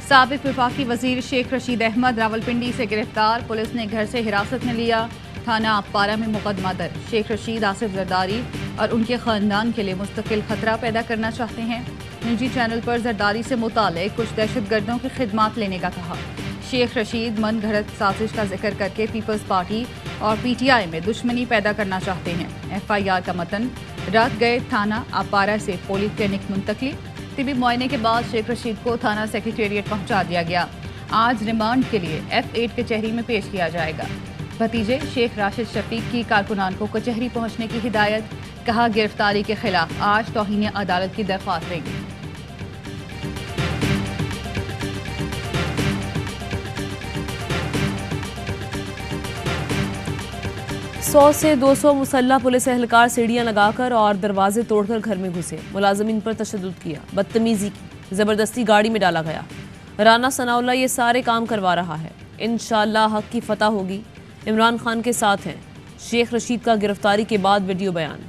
साबिक वफाकी वजीर शेख रशीद अहमद रावलपिंडी से गिरफ्तार, पुलिस ने घर से हिरासत में लिया। थाना अपारा में मुकदमा दर्ज। शेख रशीद आसिफ जरदारी और उनके खानदान के लिए मुस्तकिल खतरा पैदा करना चाहते हैं। निजी चैनल पर जरदारी से मुतालिक कुछ दहशतगर्दों की खिदमत लेने का कहा। शेख रशीद मन घड़त साजिश का जिक्र करके पीपल्स पार्टी और पीटीआई में दुश्मनी पैदा करना चाहते हैं। एफआईआर का मतन, रात गए थाना अपारा से पोलिस क्लिनिक मुंतकली। तिबी मुआयने के बाद शेख रशीद को थाना सेक्रेटेरिएट पहुंचा दिया गया। आज रिमांड के लिए F8 कचहरी में पेश किया जाएगा। भतीजे शेख राशिद शफीक की कारकुनान को कचहरी पहुंचने की हिदायत, कहा गिरफ्तारी के खिलाफ आज तौहीन अदालत की दरख्वास्त देंगे। सौ से 200 मुसल्लह पुलिस एहलकार सीढ़ियां लगाकर और दरवाजे तोड़कर घर में घुसे, मुलाजमीन पर तशद्दुद किया, बदतमीजी की, जबरदस्ती गाड़ी में डाला गया। राना सनाउल्लाह ये सारे काम करवा रहा है। इंशाअल्लाह हक की फतह होगी। इमरान खान के साथ हैं। शेख रशीद का गिरफ्तारी के बाद वीडियो बयान।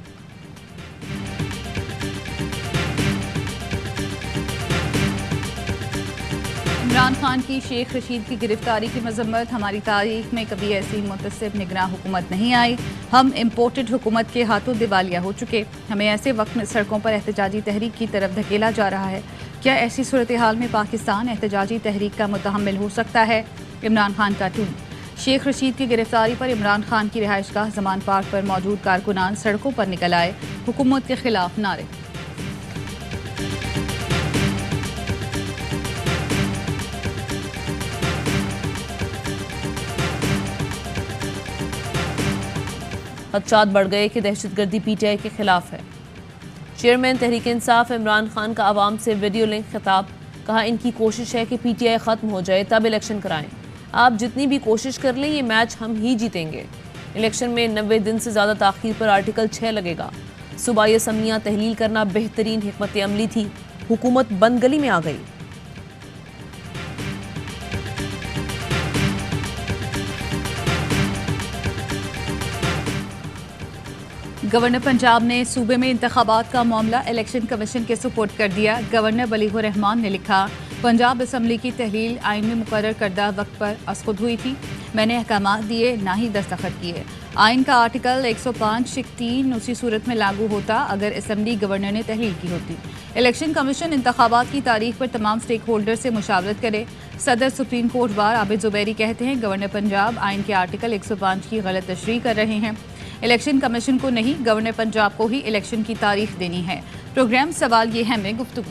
इमरान खान की शेख रशीद की गिरफ्तारी की मजम्मत, हमारी तारीख में कभी ऐसी मुतसिब निगरां हुकूमत नहीं आई। हम इम्पोर्टेड हुकूमत के हाथों दिवालिया हो चुके। हमें ऐसे वक्त में सड़कों पर एहतजाजी तहरीक की तरफ धकेला जा रहा है। क्या ऐसी सूरत हाल में पाकिस्तान एहतजाजी तहरीक का मुतहम्मिल हो सकता है? इमरान खान का ट्वीट। शेख रशीद की गिरफ्तारी पर इमरान खान की रिहाइशगाह जमान पार्क पर मौजूद कारकुनान सड़कों पर निकल आए, हुकूमत के खिलाफ नारे। खदशात बढ़ गए कि दहशतगर्दी पीटीआई के खिलाफ है। चेयरमैन तहरीक इंसाफ इमरान खान का आवाम से वीडियो लिंक खिताब, कहा इनकी कोशिश है कि पीटीआई ख़त्म हो जाए तब इलेक्शन कराएं। आप जितनी भी कोशिश कर लें ये मैच हम ही जीतेंगे। इलेक्शन में 90 दिन से ज़्यादा ताख़ीर पर आर्टिकल 6 लगेगा। सूबाई असम्बलियाँ तहलील करना बेहतरीन हिकमत अमली थी, हुकूमत बंद गली में आ गई। गवर्नर पंजाब ने सूबे में इंतखाबात का मामला इलेक्शन कमीशन के सुपुर्द कर दिया। गवर्नर बलीगुर रहमान ने लिखा, पंजाब असम्बली की तहलील आइन में मुकर्रर करदा वक्त पर अस्खुद हुई थी। मैंने अहकामात दिए, ना ही दस्तखत किए। आइन का आर्टिकल 105(3) उसी सूरत में लागू होता अगर असम्बली गवर्नर ने तहलील की होती। इलेक्शन कमीशन इंतखाबात की तारीख पर तमाम स्टेक होल्डर से मुशावरत करे। सदर supreme court bar Abid Zubairi कहते हैं, गवर्नर पंजाब आइन के आर्टिकल 105 की गलत तशरीह कर रहे हैं। इलेक्शन कमीशन को नहीं, गवर्नर पंजाब को ही इलेक्शन की तारीख देनी है। प्रोग्राम सवाल ये है में गुफ्तगू।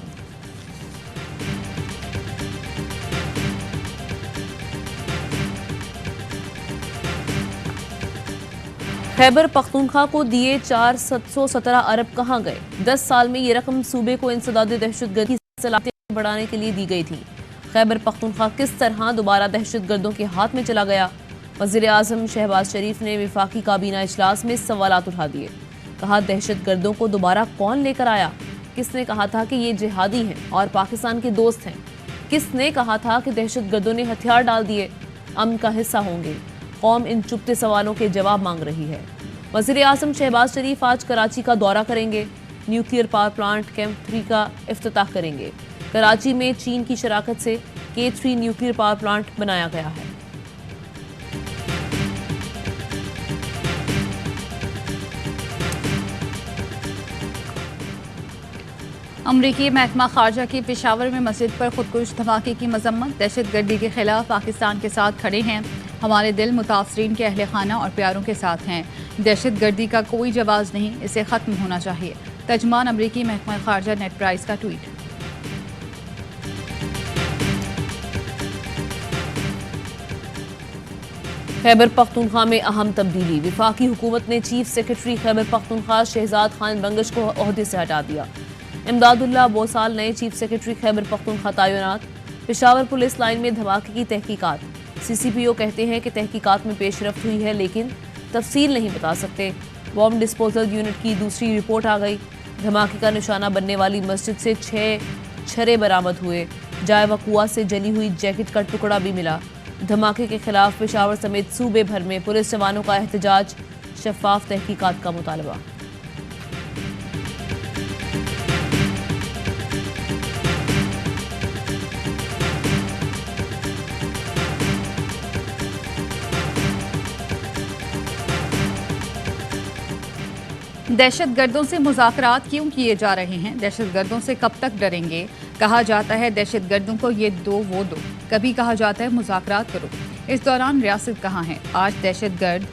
खैबर पख्तूनख्वा को दिए 417 अरब कहाँ गए? 10 साल में ये रकम सूबे को इंसदाद दहशतगर्दी की सलाहियत बढ़ाने के लिए दी गई थी। खैबर पख्तूनख्वा किस तरह दोबारा दहशतगर्दों के हाथ में चला गया? वज़ीर आज़म शहबाज शरीफ ने वफाकी काबीना इजलास में सवालात उठा दिए। कहा दहशतगर्दों को दोबारा कौन लेकर आया? किसने कहा था कि ये जिहादी हैं और पाकिस्तान के दोस्त हैं? किसने कहा था कि दहशतगर्दों ने हथियार डाल दिए, अमन का हिस्सा होंगे? कौम इन चुपते सवालों के जवाब मांग रही है। वज़ीर आज़म शहबाज शरीफ आज कराची का दौरा करेंगे। न्यूक्लियर पावर प्लांट कैंप 3 का इफ्तिताह करेंगे। कराची में चीन की शराकत से K3 न्यूक्लियर पावर प्लांट बनाया गया है। अमरीकी महकमा खारजा की पेशावर में मस्जिद पर खुदकुश धमाके की मजम्मत, दहशतगर्दी के खिलाफ पाकिस्तान के साथ खड़े हैं। हमारे दिल मुतासरीन के अहले खाना और प्यारों के साथ हैं। दहशतगर्दी का कोई जवाब नहीं, इसे ख़त्म होना चाहिए। तर्जमान अमरीकी महकमा खारजा नेट प्राइस का ट्वीट। खैबर पख्तूनख्वा में अहम तब्दीली, वफाकी हुकूमत ने चीफ सेक्रेटरी खैबर पख्तूनख्वा शहजाद खान बंगश को ओहदे से हटा दिया। इमदादुल्लाह बोसाल नए चीफ सेक्रेटरी खैबर पख्तूनख्वा तैनात। पेशावर पुलिस लाइन में धमाके की तहकीकात, CCPO कहते हैं कि तहकीकात में पेशरफ्त हुई है लेकिन तफसील नहीं बता सकते। बॉम्ब डिस्पोजल यूनिट की दूसरी रिपोर्ट आ गई। धमाके का निशाना बनने वाली मस्जिद से 6 छर्रे बरामद हुए। जाए वकुआ से जली हुई जैकेट का टुकड़ा भी मिला। धमाके के खिलाफ पेशावर समेत सूबे भर में पुलिस जवानों का एहतजाज, शफाफ तहकीकात का मुतालबा। दहशत गर्दों से मुज़ाकरात क्यों किए जा रहे हैं? दहशत गर्दों से कब तक डरेंगे? कहा जाता है दहशत गर्दों को ये दो वो दो, कभी कहा जाता है मुज़ाकरात करो। इस दौरान रियासत कहाँ है? आज दहशत गर्द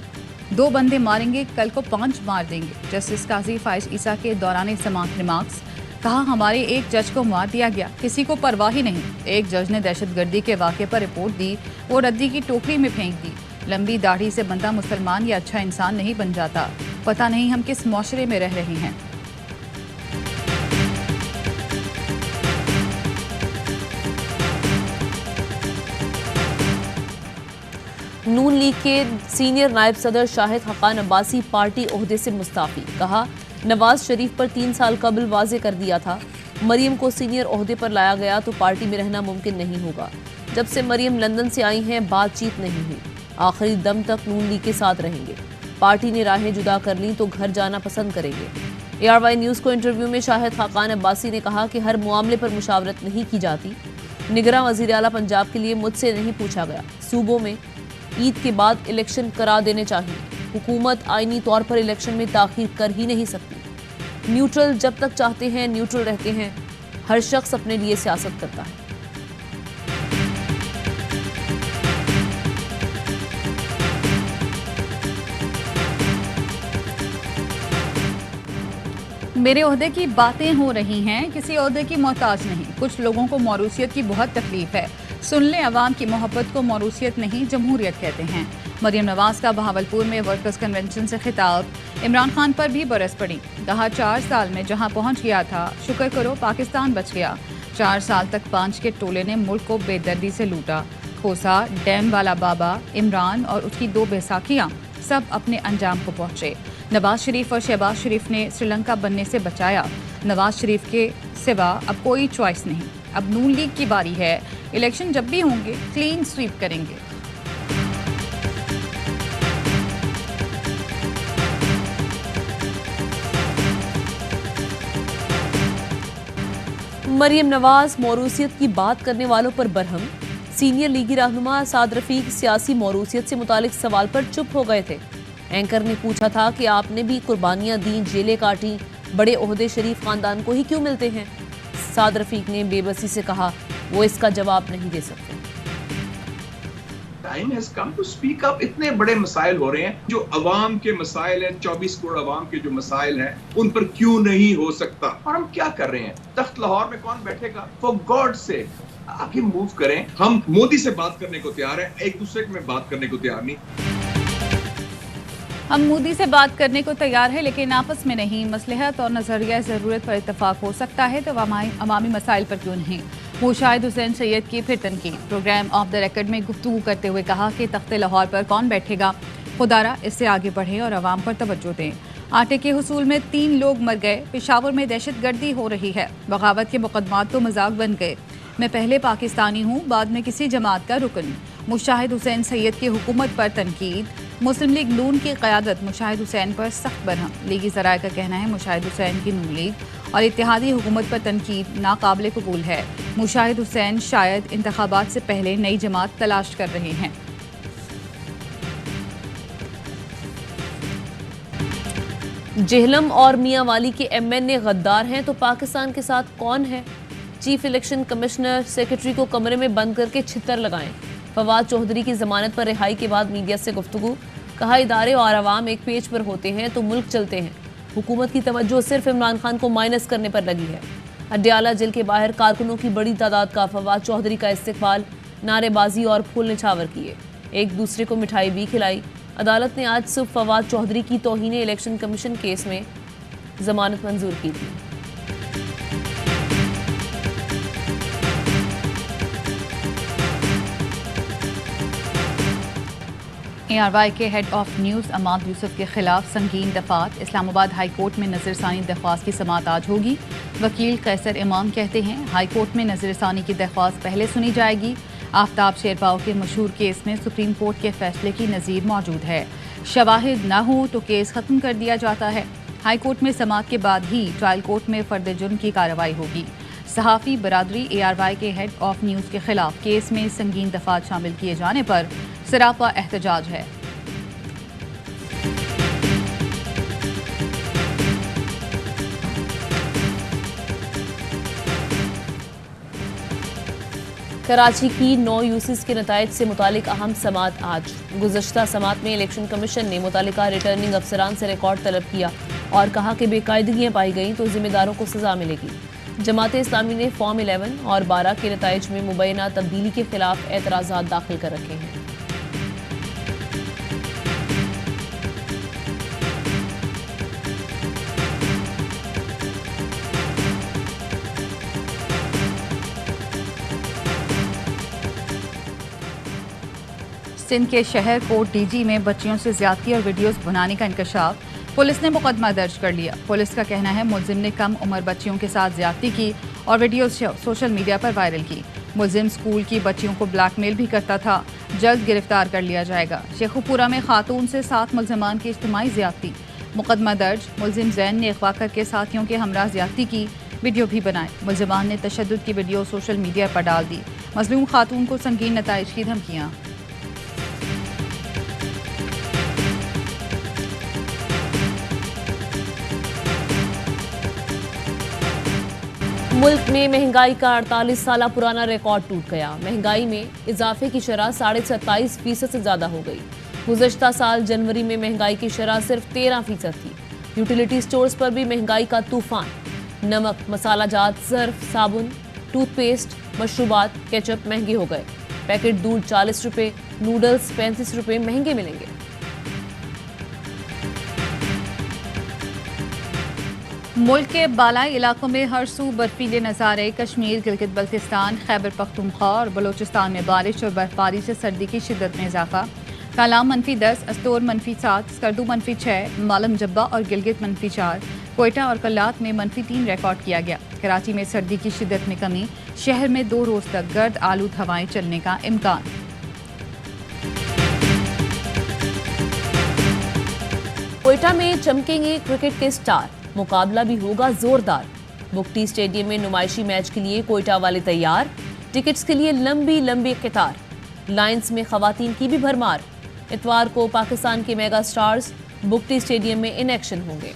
2 बंदे मारेंगे, कल को 5 मार देंगे। जस्टिस काजी फाइज ईसा के दौरान समाअत रिमार्क्स। कहा हमारे एक जज को मार दिया गया, किसी को परवाह ही नहीं। एक जज ने दहशतगर्दी के वाक़े पर रिपोर्ट दी, वो रद्दी की टोकरी में फेंक दी। लंबी दाढ़ी से बंदा मुसलमान या अच्छा इंसान नहीं बन जाता। पता नहीं हम किस मुआशरे में रह रहे हैं। नून लीग के सीनियर नायब सदर शाहिद हक़ान अब्बासी पार्टी ओहदे से मुस्ताफ़ी। कहा नवाज शरीफ पर 3 साल कबल वाजे कर दिया था, मरियम को सीनियर ओहदे पर लाया गया तो पार्टी में रहना मुमकिन नहीं होगा। जब से मरियम लंदन से आई हैं बातचीत नहीं हुई, आखिरी दम तक नून लीग के साथ रहेंगे। पार्टी ने राहें जुदा कर ली तो घर जाना पसंद करेंगे। ARY न्यूज़ को इंटरव्यू में शाहिद हक़ान अब्बासी ने कहा कि हर मामले पर मुशावरत नहीं की जाती। निगरां वज़ीर आला पंजाब के लिए मुझसे नहीं पूछा गया। सूबों में ईद के बाद इलेक्शन करा देने चाहिए। हुकूमत आईनी तौर पर इलेक्शन में ताख़ीर कर ही नहीं सकती। न्यूट्रल जब तक चाहते हैं न्यूट्रल रहते हैं। हर शख्स अपने लिए सियासत करता है। मेरे ओहदे की बातें हो रही हैं, किसी ओहदे की मोहताज नहीं। कुछ लोगों को मौरूसियत की बहुत तकलीफ है। सुन लें, अवाम की मोहब्बत को मौरूसियत नहीं जमहूरियत कहते हैं। मरियम नवाज का बहावलपुर में वर्कर्स कन्वेंशन से खिताब। इमरान खान पर भी बरस पड़ी। कहा 4 साल में जहां पहुंच गया था, शुक्र करो पाकिस्तान बच गया। 4 साल तक 5 के टोले ने मुल्क को बेदर्दी से लूटा। खोसा, डैम वाला बाबा, इमरान और उसकी 2 बैसाखियाँ सब अपने अंजाम को पहुंचे। नवाज शरीफ और शहबाज शरीफ ने श्रीलंका बनने से बचाया। नवाज शरीफ के सिवा अब कोई चॉइस नहीं। अब नून लीग की बारी है। इलेक्शन जब भी होंगे क्लीन स्वीप करेंगे। मरियम नवाज मौरूसियत की बात करने वालों पर बरहम। सीनियर लीगी रहनुमा साद रफीक सियासी मौरूसियत से मुतालिक सवाल पर चुप हो गए थे। एंकर ने पूछा था कि आपने भी कुर्बानियां दी, जेलें काटी, बड़े ओहदे शरीफ खानदान को ही क्यों मिलते हैं? साद रफीक ने बेबसी से कहा वो इसका जवाब नहीं दे सकते। Time has come to speak up. इतने बड़े मसाइल हो रहे हैं, जो अवाम के मसाइल हैं, 24 करोड़ अवाम के जो मसाइल हैं, उन पर क्यों नहीं हो सकता? और हम क्या कर रहे हैं? तख्त लाहौर में कौन बैठेगा? फॉर गॉड से आगे मूव करें। हम मोदी से बात करने को तैयार हैं, एक दूसरे में बात करने को तैयार नहीं। हम मोदी से बात करने को तैयार है, लेकिन आपस में नहीं। मसलहत और नजरिया ज़रूरत पर इत्तफाक हो सकता है तो अवामी मसाइल पर क्यों नहीं। मुशाहिद हुसैन सैयद की फिर तनकीद। प्रोग्राम ऑफ द रिकॉर्ड में गुफ्तगू करते हुए कहा कि तख्ते लाहौर पर कौन बैठेगा, खुदारा इससे आगे बढ़े और आवाम पर तवज्जो दें। आटे के हुसूल में 3 लोग मर गए। पेशावर में दहशतगर्दी हो रही है। बगावत के मुकदमात तो मजाक बन गए। मैं पहले पाकिस्तानी हूँ, बाद में किसी जमात का रुकन। मुशाहिद हुसैन सैयद की हुकूमत पर तनकीद। मुस्लिम लीग नून की क़यादत मुशाहिद हुसैन पर सख्त बरहम। लीगी ज़राए का कहना है मुशाहिद हुसैन की नून लीग और इत्तेहादी हुकूमत पर तनकीद नाकाबिल कबूल है। मुशाहिद हुसैन शायद इंतखाबात से पहले नई जमात तलाश कर रहे हैं। जेहलम और मियांवाली के MN गद्दार हैं तो पाकिस्तान के साथ कौन है? चीफ इलेक्शन कमिश्नर सेक्रेटरी को कमरे में बंद करके छितर लगाएं। फवाद चौधरी की जमानत पर रिहाई के बाद मीडिया से गुफ्तगू। कहा इदारे और अवाम एक पेज पर होते हैं तो मुल्क चलते हैं। हुकूमत की तवज्जो सिर्फ इमरान खान को माइनस करने पर लगी है। अड्याला जेल के बाहर कारकुनों की बड़ी तादाद का फवाद चौधरी का इस्तकबाल, नारेबाजी और फूल निछावर किए। एक दूसरे को मिठाई भी खिलाई। अदालत ने आज सुबह फवाद चौधरी की तौहीन इलेक्शन कमीशन केस में जमानत मंजूर की थी। ARY के हेड ऑफ न्यूज़ अमाद यूसुफ के खिलाफ संगीन दफात। इस्लामाबाद हाई कोर्ट में नजरसानी दरख्वास्त की समाअत आज होगी। वकील कैसर इमाम कहते हैं हाई कोर्ट में नजरसानी की दरख्वास्त पहले सुनी जाएगी। आफ्ताब शेरपाव के मशहूर केस में सुप्रीम कोर्ट के फैसले की नज़ीर मौजूद है। शवाहिद न हो तो केस ख़त्म कर दिया जाता है। हाई कोर्ट में समाअत के बाद ही ट्रायल कोर्ट में फर्द जुर्म की कार्रवाई होगी। सहाफ़ी बरादरी ARY के हेड ऑफ न्यूज़ के खिलाफ केस में संगीन दफात शामिल किए जाने पर सरापा एहतजाज है। कराची की 9 यूसीज के नताइज से मुतालिक अहम समात आज। गुज़श्ता समात में इलेक्शन कमीशन ने मुतालिका रिटर्निंग अफसरान से रिकॉर्ड तलब किया और कहा कि बेकायदगियाँ पाई गईं तो जिम्मेदारों को सजा मिलेगी। जमात इस्लामी ने फॉर्म 11 और 12 के नताइज में मुबैना तब्दीली के खिलाफ एतराज़ात दाखिल कर रखे हैं। सिंध के शहर कोट डीजी में बच्चियों से ज्यादती और वीडियोस बनाने का इंकशाफ, पुलिस ने मुकदमा दर्ज कर लिया। पुलिस का कहना है मुलजिम ने कम उम्र बच्चियों के साथ ज्यादती की और वीडियोस सोशल मीडिया पर वायरल की। मुलजिम स्कूल की बच्चियों को ब्लैकमेल भी करता था। जल्द गिरफ्तार कर लिया जाएगा। शेखुपुरा में खातून से 7 मुलजमान की इज्तिमाई ज्यादती, मुकदमा दर्ज। मुलजिम जैन ने अगवा करके साथियों के हमरा ज्यादती की, वीडियो भी बनाए। मुलजमान ने तशद्दुद की वीडियो सोशल मीडिया पर डाल दी। मजलूम खातून को संगीन नताइज की धमकियाँ। मुल्क में महंगाई का 48 साल पुराना रिकॉर्ड टूट गया। महंगाई में इजाफे की शरह 27.5% से ज़्यादा हो गई। गुज़श्ता साल जनवरी में महंगाई की शरह सिर्फ 13% थी। यूटिलिटी स्टोर्स पर भी महंगाई का तूफान। नमक, मसाला जात, सर्फ, साबुन, टूथपेस्ट, मशरूबात, केचप महंगे हो गए। पैकेट दूध 40 रुपये, नूडल्स 35 रुपये महंगे मिलेंगे। मुल्क के बालाई इलाकों में हर सू बर्फीले नज़ारे। कश्मीर, गिलगित बल्तिस्तान, खैबर पख्तूनख्वा और बलोचिस्तान में बारिश और बर्फबारी से सर्दी की शिद्दत में इजाफा। कालाम -10, अस्तोर -7, स्कर्दू -6, मालम जब्बा और गिलगित -4, कोयटा और कल्लात में -3 रिकॉर्ड किया गया। कराची में सर्दी की शिद्दत में कमी। शहर में 2 रोज तक गर्द आलूद हवाएं चलने का इम्कान। कोयटा में चमकेंगे क्रिकेट के स्टार, मुकाबला भी होगा जोरदार। बुगटी स्टेडियम में नुमाइशी मैच के लिए कोयटा वाले तैयार। टिकट्स के लिए लंबी लंबी कतार। लाइंस में खवातीन की भी भरमार। इतवार को पाकिस्तान के मेगा स्टार्स बुगटी स्टेडियम में इन एक्शन होंगे।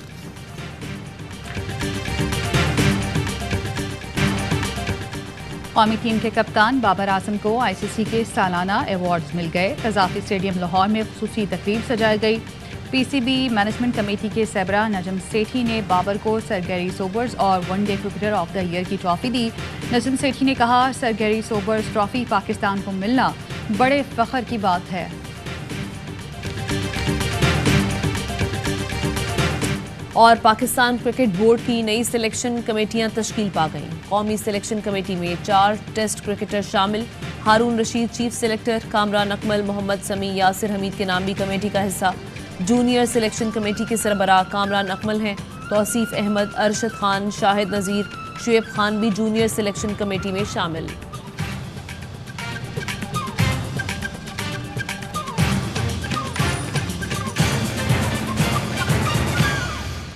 कौमी टीम के कप्तान बाबर आजम को ICC के सालाना अवार्ड्स मिल गए। कज़ाफ़ी स्टेडियम लाहौर में खुसूसी तकरीब सजाई गई। PCB मैनेजमेंट कमेटी के सरबराह नजम सेठी ने बाबर को सर गैरी सोबर्स और one day cricketer of the year की ट्रॉफी दी। नजम सेठी ने कहा, sir Garry Sobers trophy Pakistan को मिलना बड़े फख्र की बात है। और पाकिस्तान क्रिकेट बोर्ड की नई सिलेक्शन कमेटियां तश्कील पा गईं। कौमी सिलेक्शन कमेटी में 4 टेस्ट क्रिकेटर शामिल। हारून रशीद चीफ सिलेक्टर, कामरान अकमल, मोहम्मद समी, यासिर हमीद के नाम भी कमेटी का हिस्सा। जूनियर सिलेक्शन कमेटी के सरबराह कामरान अकमल हैं। तौसीफ अहमद, अरशद खान, शाहिद नज़ीर, शुएब खान भी जूनियर सिलेक्शन कमेटी में शामिल।